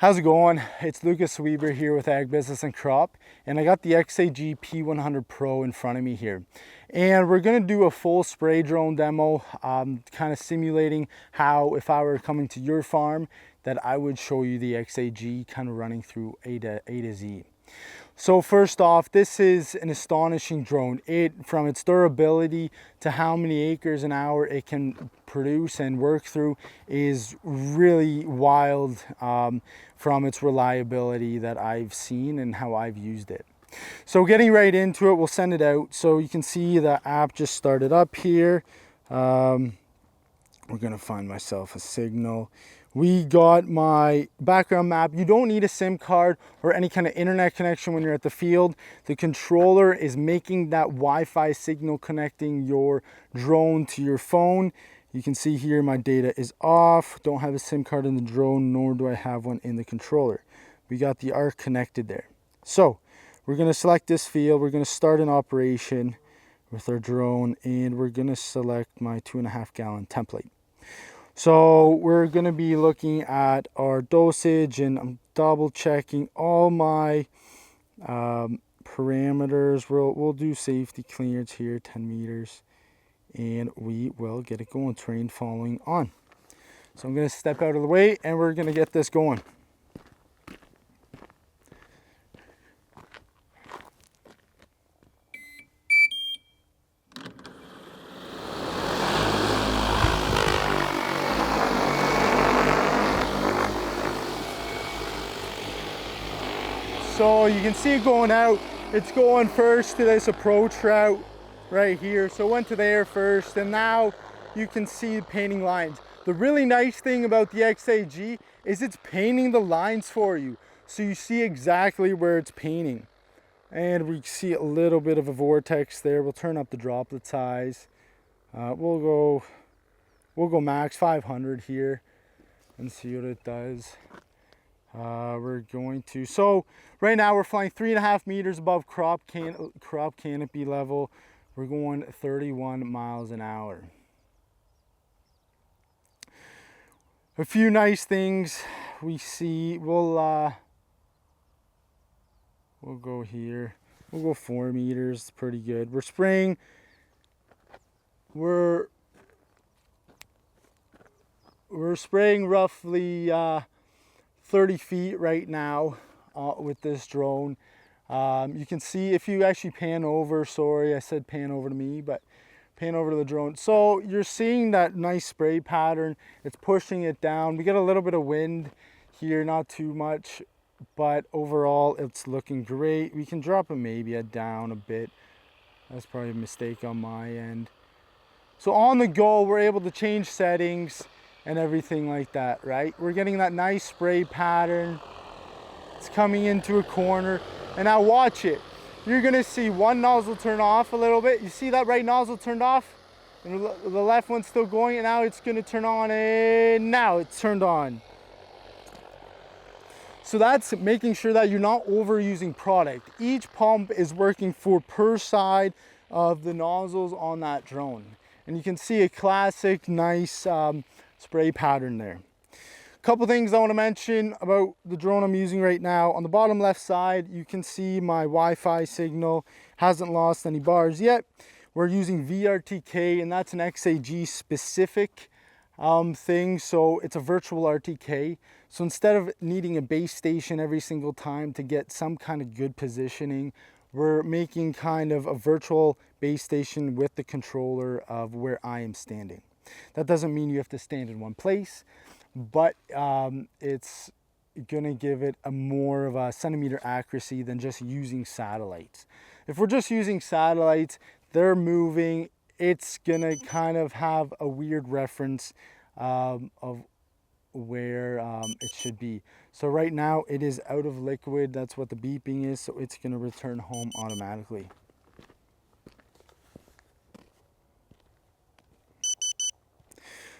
How's it going? It's Lucas Weber here with Ag Business and Crop, and I got the XAG P100 Pro in front of me here. And we're gonna do a full spray drone demo, kind of simulating how, if I were coming to your farm, that I would show you the XAG kind of running through A to Z. So first off, this is an astonishing drone. From its durability to how many acres an hour it can produce and work through is really wild, from its reliability that I've seen and how I've used it. So getting right into it, we'll send it out. So you can see the app just started up here. We're gonna find myself a signal. We got my background map. You don't need a SIM card or any kind of internet connection when you're at the field. The controller is making that Wi-Fi signal connecting your drone to your phone. You can see here my data is off. Don't have a SIM card in the drone, nor do I have one in the controller. We got the ARC connected there. So we're gonna select this field. We're gonna start an operation with our drone, and we're gonna select my 2.5 gallon template. So we're going to be looking at our dosage, and I'm double checking all my parameters. We'll do safety clearance here, 10 meters, and we will get it going, terrain following on. So I'm going to step out of the way and we're going to get this going. So you can see it going out. It's going first to this approach route right here. So it went to there first, and now you can see painting lines. The really nice thing about the XAG is it's painting the lines for you. So you see exactly where it's painting. And we see a little bit of a vortex there. We'll turn up the droplet size. We'll go max 500 here and see what it does. We're going to, so right now we're flying 3.5 meters above crop canopy level. We're going 31 miles an hour. A few nice things we see. We'll go here. We'll go 4 meters. It's pretty good. We're spraying. We're spraying roughly 30 feet right now with this drone. You can see if you actually pan over, sorry I said pan over to me, but pan over to the drone. So you're seeing that nice spray pattern. It's pushing it down. We get a little bit of wind here, not too much, but overall it's looking great. We can drop it maybe down a bit. That's probably a mistake on my end. So on the go, we're able to change settings and everything like that, right? We're getting that nice spray pattern. It's coming into a corner, and now watch it. You're gonna see one nozzle turn off a little bit. You see that right nozzle turned off? And the left one's still going, and now it's gonna turn on, and now it's turned on. So that's making sure that you're not overusing product. Each pump is working for per side of the nozzles on that drone. And you can see a classic, nice, spray pattern there. A couple things I want to mention about the drone I'm using right now. On the bottom left side, you can see my Wi-Fi signal hasn't lost any bars yet. We're using VRTK, and that's an XAG specific thing. So it's a virtual RTK. So instead of needing a base station every single time to get some kind of good positioning, we're making kind of a virtual base station with the controller of where I am standing. That doesn't mean you have to stand in one place, but it's gonna give it a more of a centimeter accuracy than just using satellites. If we're just using satellites, they're moving, it's gonna kind of have a weird reference of where it should be. So right now it is out of liquid, that's what the beeping is, so it's gonna return home automatically.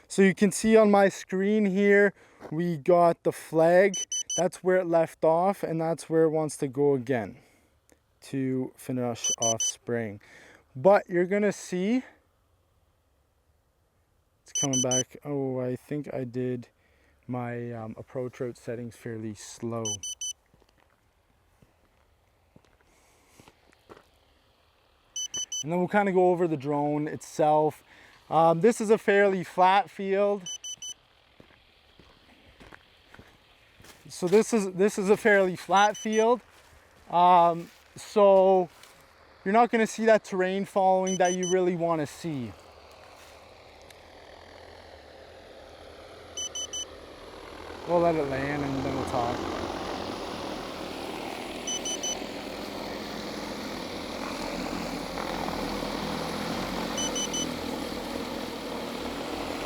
So you can see on my screen here, we got the flag. That's where it left off, and that's where it wants to go again to finish off spraying. But you're gonna see it's coming back. Oh, I think I did my approach route settings fairly slow. And then we'll kind of go over the drone itself. This is a fairly flat field. So this is a fairly flat field. So you're not going to see that terrain following that you really want to see. We'll let it land and then we'll talk.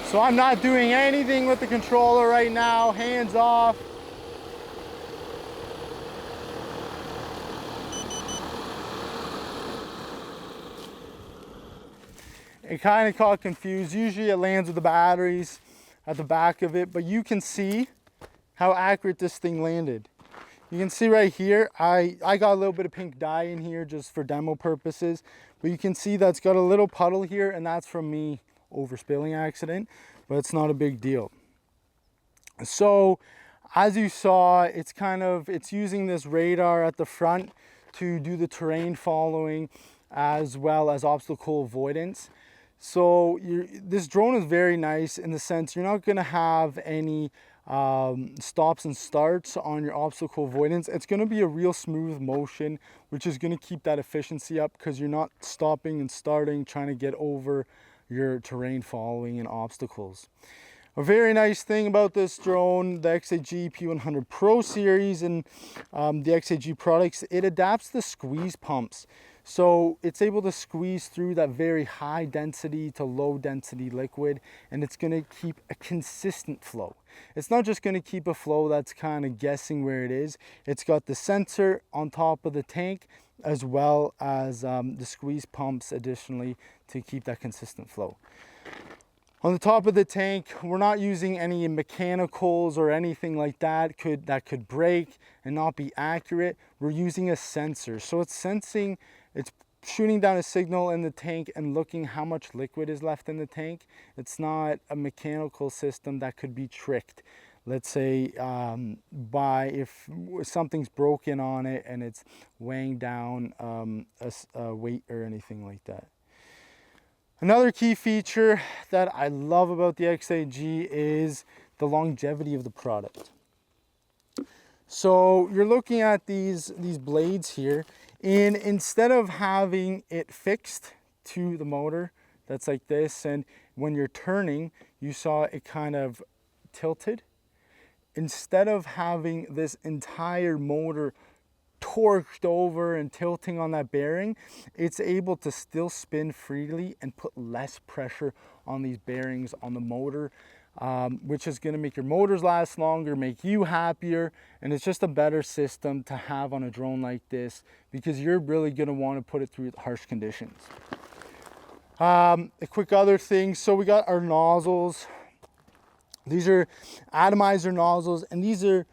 So I'm not doing anything with the controller right now, hands off. It kind of got confused. Usually it lands with the batteries at the back of it, but you can see how accurate this thing landed. You can see right here, I got a little bit of pink dye in here just for demo purposes, but you can see that's got a little puddle here, and that's from me overspilling accident, but it's not a big deal. So as you saw, it's using this radar at the front to do the terrain following as well as obstacle avoidance. So this drone is very nice in the sense you're not going to have any stops and starts on your obstacle avoidance. It's going to be a real smooth motion, which is going to keep that efficiency up because you're not stopping and starting trying to get over your terrain following and obstacles. A very nice thing about this drone, the XAG P100 Pro series and the XAG products, it adapts the squeeze pumps. So it's able to squeeze through that very high density to low density liquid, and it's going to keep a consistent flow. It's not just going to keep a flow that's kind of guessing where it is. It's got the sensor on top of the tank as well as the squeeze pumps additionally to keep that consistent flow. On the top of the tank, we're not using any mechanicals or anything like that that could break and not be accurate. We're using a sensor. So it's sensing, it's shooting down a signal in the tank and looking how much liquid is left in the tank. It's not a mechanical system that could be tricked. Let's say if something's broken on it and it's weighing down a weight or anything like that. Another key feature that I love about the XAG is the longevity of the product. So you're looking at these blades here, and instead of having it fixed to the motor that's like this, and when you're turning, you saw it kind of tilted. Instead of having this entire motor torqued over and tilting on that bearing, it's able to still spin freely and put less pressure on these bearings on the motor, which is going to make your motors last longer, make you happier, and it's just a better system to have on a drone like this because you're really going to want to put it through harsh conditions. A quick other thing, so we got our nozzles. These are atomizer nozzles, and these are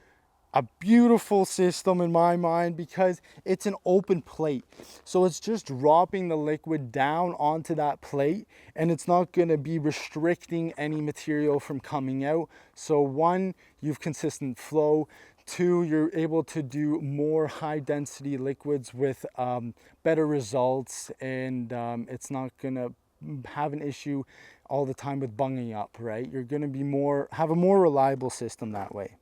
a beautiful system in my mind because it's an open plate. So it's just dropping the liquid down onto that plate, and it's not going to be restricting any material from coming out. So one, you've consistent flow. Two, you're able to do more high density liquids with better results, and it's not going to have an issue all the time with bunging up, right? You're going to have a more reliable system that way.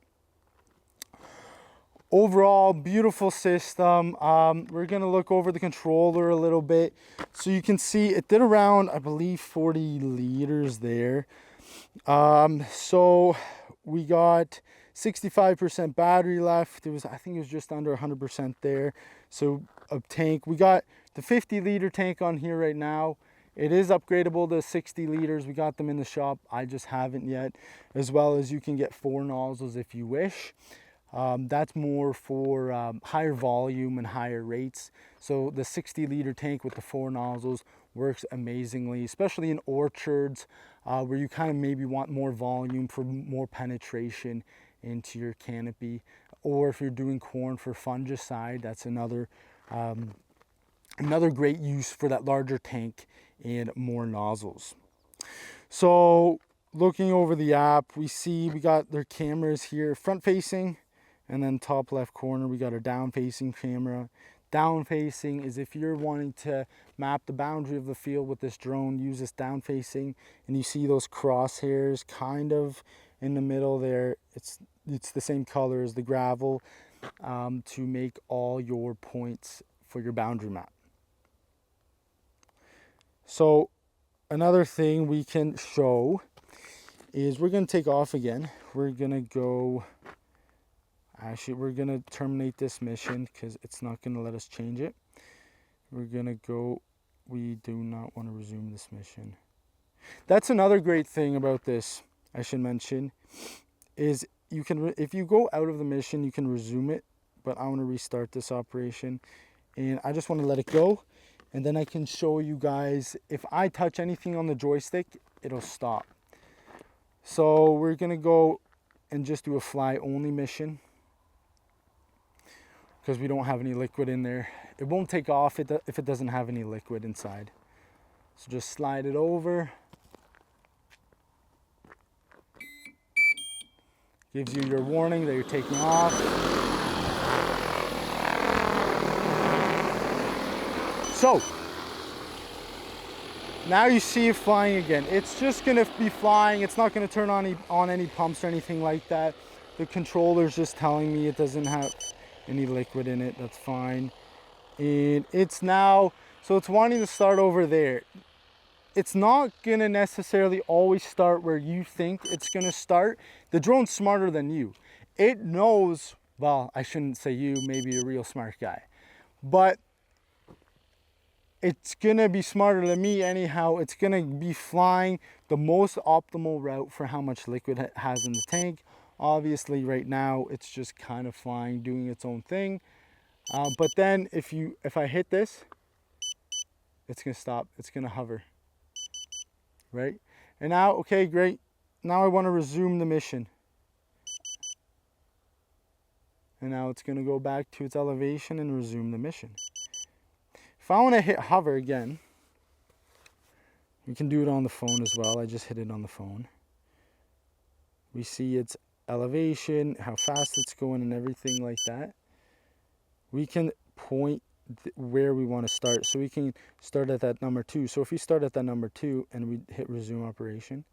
Overall, beautiful system. We're going to look over the controller a little bit. So you can see it did around, I believe, 40 liters there. So we got 65% battery left. I think it was just under 100% there. So a tank. We got the 50-liter tank on here right now. It is upgradable to 60 liters. We got them in the shop. I just haven't yet. As well as you can get 4 nozzles if you wish. That's more for higher volume and higher rates. So the 60-liter tank with the 4 nozzles works amazingly, especially in orchards where you kind of maybe want more volume for more penetration into your canopy. Or if you're doing corn for fungicide, that's another great use for that larger tank and more nozzles. So looking over the app, we see we got their cameras here, front facing, and then top left corner, we got our down facing camera. Down facing is if you're wanting to map the boundary of the field with this drone, use this down facing, and you see those crosshairs kind of in the middle there. It's the same color as the gravel to make all your points for your boundary map. So another thing we can show is we're going to take off again. We're going to go, actually we're going to terminate this mission because it's not going to let us change it. We're going to go, we do not want to resume this mission. That's another great thing about this, I should mention, is you can, if you go out of the mission, you can resume it, but I want to restart this operation and I just want to let it go. And then I can show you guys, if I touch anything on the joystick, it'll stop. So we're gonna go and just do a fly only mission because we don't have any liquid in there. It won't take off if it doesn't have any liquid inside. So just slide it over. Gives you your warning that you're taking off. So now you see it flying again. It's just gonna be flying. It's not gonna turn on any pumps or anything like that. The controller's just telling me it doesn't have any liquid in it. That's fine. And it's now, so it's wanting to start over there. It's not gonna necessarily always start where you think it's gonna start. The drone's smarter than you. It knows, well, I shouldn't say you, maybe a real smart guy, but it's gonna be smarter than me anyhow. It's gonna be flying the most optimal route for how much liquid it has in the tank. Obviously right now it's just kind of flying, doing its own thing. But then if I hit this, it's gonna stop, it's gonna hover, right? And now, okay, great. Now I wanna resume the mission. And now it's gonna go back to its elevation and resume the mission. If I want to hit hover again, we can do it on the phone as well. I just hit it on the phone. We see its elevation, how fast it's going and everything like that. We can point where we want to start. So we can start at that number 2. So if we start at that number 2 and we hit resume operation,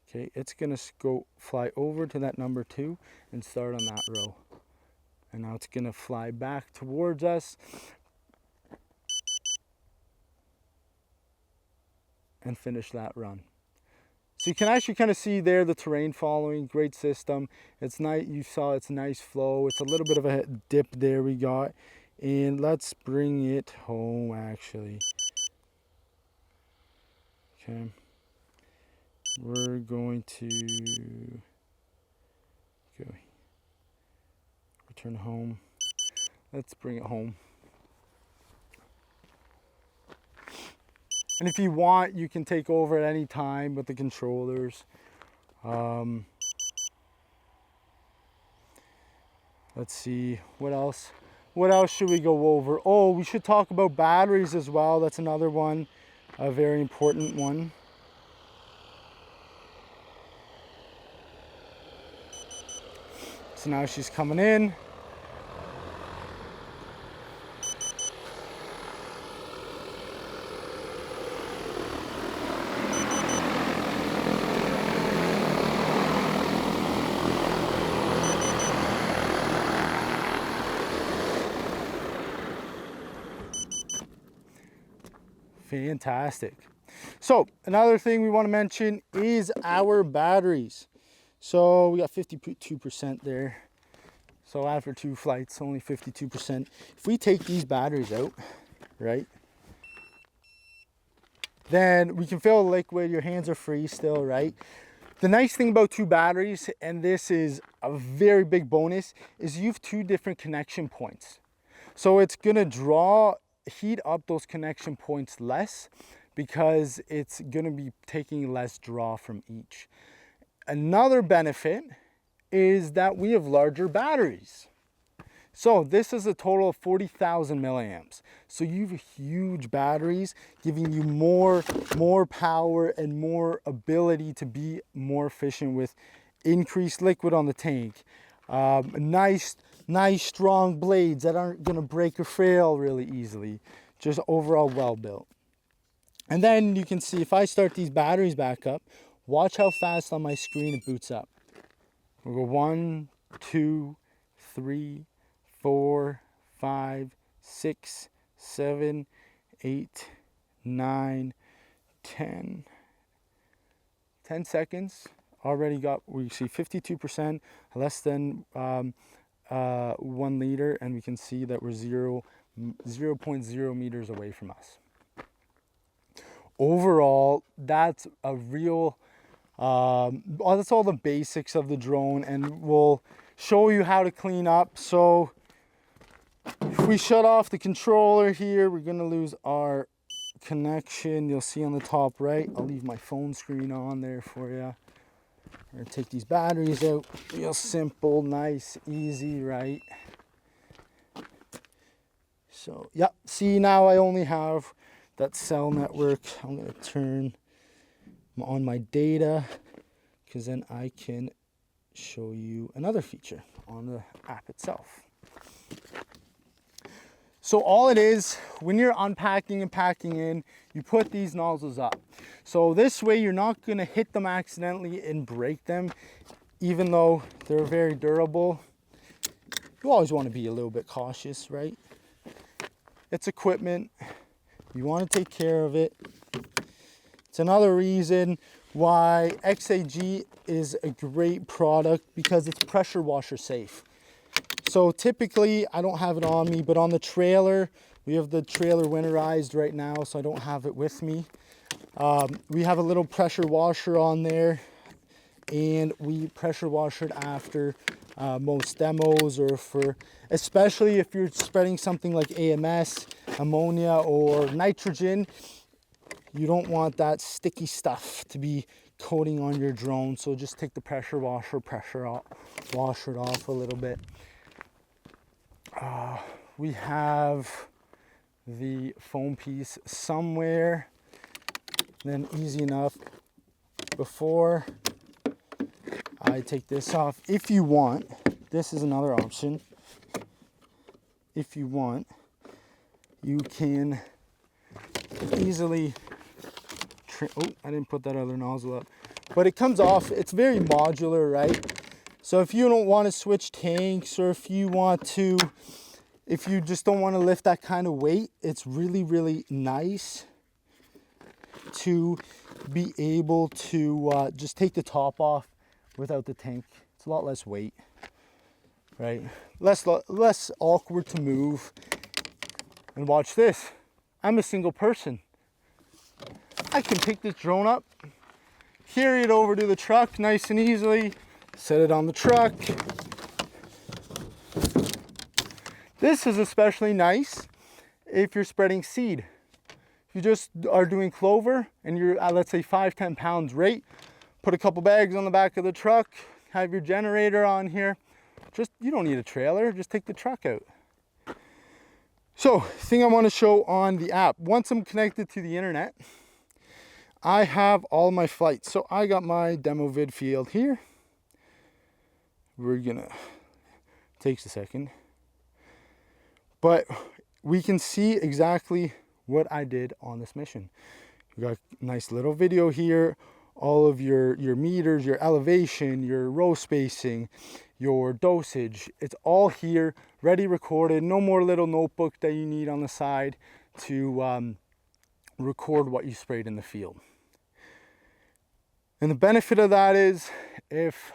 okay, it's going to go fly over to that number 2 and start on that row. And now it's going to fly back towards us and finish that run. So you can actually kind of see there the terrain following. Great system. It's nice. You saw it's nice flow. It's a little bit of a dip there we got. And let's bring it home actually. Okay. We're going to go return home. Let's bring it home. And if you want, you can take over at any time with the controllers. Let's see, what else? What else should we go over? Oh, we should talk about batteries as well. That's another one, a very important one. So now she's coming in. Fantastic. So another thing we want to mention is our batteries. So we got 52% there. So after 2 flights, only 52%. If we take these batteries out, right, then we can fill the liquid. Your hands are free still, right? The nice thing about 2 batteries, and this is a very big bonus, is you have 2 different connection points. So it's gonna heat up those connection points less because it's gonna be taking less draw from each. Another benefit is that we have larger batteries. So this is a total of 40,000 milliamps. So you have huge batteries giving you more power and more ability to be more efficient with increased liquid on the tank. Nice strong blades that aren't gonna break or fail really easily. Just overall well built. And then you can see if I start these batteries back up, watch how fast on my screen it boots up. We'll go 1, 2, 3, 4, 5, 6, 7, 8, 9, 10. 10 seconds. Already got, we see 52%, less than 1 liter, and we can see that we're 0.0 meters away from us. Overall, that's a real, that's all the basics of the drone, and we'll show you how to clean up. So if we shut off the controller here, we're gonna lose our connection. You'll see on the top right, I'll leave my phone screen on there for you. We're gonna take these batteries out, real simple, nice, easy, right? So, yeah, see now I only have that cell network. I'm gonna turn on my data because then I can show you another feature on the app itself. So all it is, when you're unpacking and packing in, you put these nozzles up. So this way you're not gonna hit them accidentally and break them, even though they're very durable. You always wanna be a little bit cautious, right? It's equipment. You want to take care of it. It's another reason why XAG is a great product, because it's pressure washer safe. So typically, I don't have it on me, but on the trailer, we have the trailer winterized right now, so I don't have it with me. We have a little pressure washer on there, and we pressure wash it after most demos, or for, especially if you're spreading something like AMS, ammonia, or nitrogen. You don't want that sticky stuff to be coating on your drone, so just take the pressure washer, wash it off a little bit. We have the foam piece somewhere, then easy enough. Before I take this off, if you want, this is another option. If you want, you can easily oh, I didn't put that other nozzle up, but it comes off. It's very modular, right? So if you don't want to switch tanks, or if you just don't want to lift that kind of weight, it's really nice to be able to just take the top off without the tank. It's a lot less weight, right? Less awkward to move. And watch this. I'm a single person. I can pick this drone up, carry it over to the truck nice and easily, set it on the truck. This is especially nice if you're spreading seed. If you just are doing clover and you're at, let's say, 5-10 pounds rate, put a couple bags on the back of the truck, have your generator on here. You don't need a trailer, just take the truck out. So, thing I want to show on the app, once I'm connected to the internet, I have all my flights. So I got my demo vid field here. Takes a second. But we can see exactly what I did on this mission. We got a nice little video here, all of your meters, your elevation, your row spacing, your dosage. It's all here, ready, recorded. No more little notebook that you need on the side to record what you sprayed in the field. And the benefit of that is, if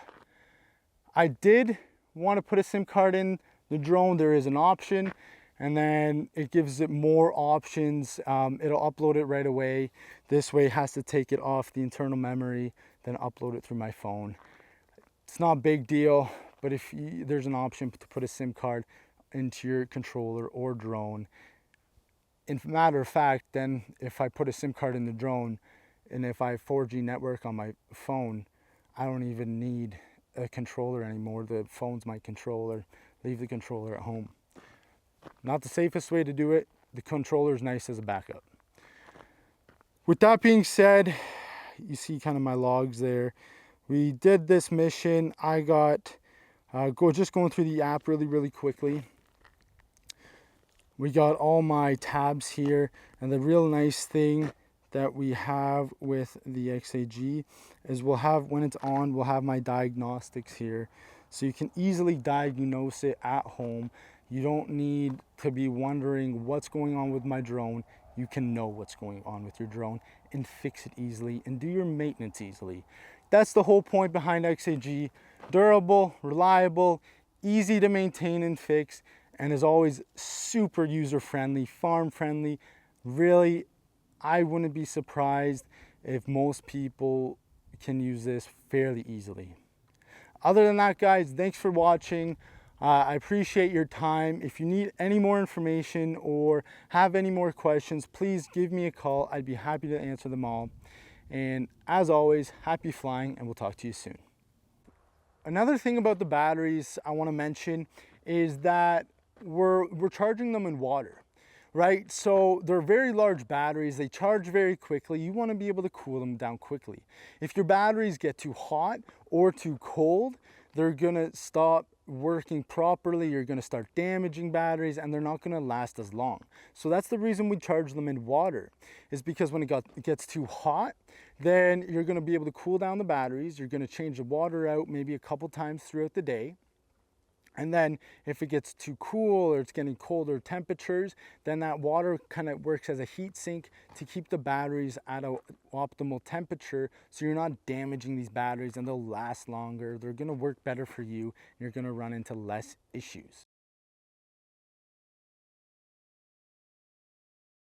I did want to put a SIM card in the drone, there is an option, and then it gives it more options. It'll upload it right away. This way it has to take it off the internal memory, then upload it through my phone. It's not a big deal, but if there's an option to put a SIM card into your controller or drone. In matter of fact, then if I put a SIM card in the drone, and if I have 4G network on my phone, I don't even need a controller anymore. The phone's my controller. leave the controller at home. Not the safest way to do it. The controller is nice as a backup. With that being said, you see kind of my logs there. We did this mission. I got, just going through the app really quickly. We got all my tabs here, and the real nice thing that we have with the XAG is we'll have, when it's on, we'll have my diagnostics here. So you can easily diagnose it at home. You don't need to be wondering what's going on with my drone. You can know what's going on with your drone and fix it easily and do your maintenance easily. That's the whole point behind XAG. Durable, reliable, easy to maintain and fix, and is always super user-friendly, farm-friendly. Really, I wouldn't be surprised if most people can use this fairly easily. Other than that, guys, thanks for watching. I appreciate your time. If you need any more information or have any more questions, please give me a call. I'd be happy to answer them all. And as always, happy flying, and we'll talk to you soon. Another thing about the batteries I want to mention is that we're charging them in water, right? So they're very large batteries. They charge very quickly. You want to be able to cool them down quickly. If your batteries get too hot or too cold, they're going to stop working properly. You're going to start damaging batteries, and they're not going to last as long. So that's the reason we charge them in water, is because when it gets too hot, then you're going to be able to cool down the batteries. You're going to change the water out maybe a couple times throughout the day. And then if it gets too cool or it's getting colder temperatures, then that water kind of works as a heat sink to keep the batteries at an optimal temperature, so you're not damaging these batteries, and they'll last longer. They're going to work better for you, and you're going to run into less issues.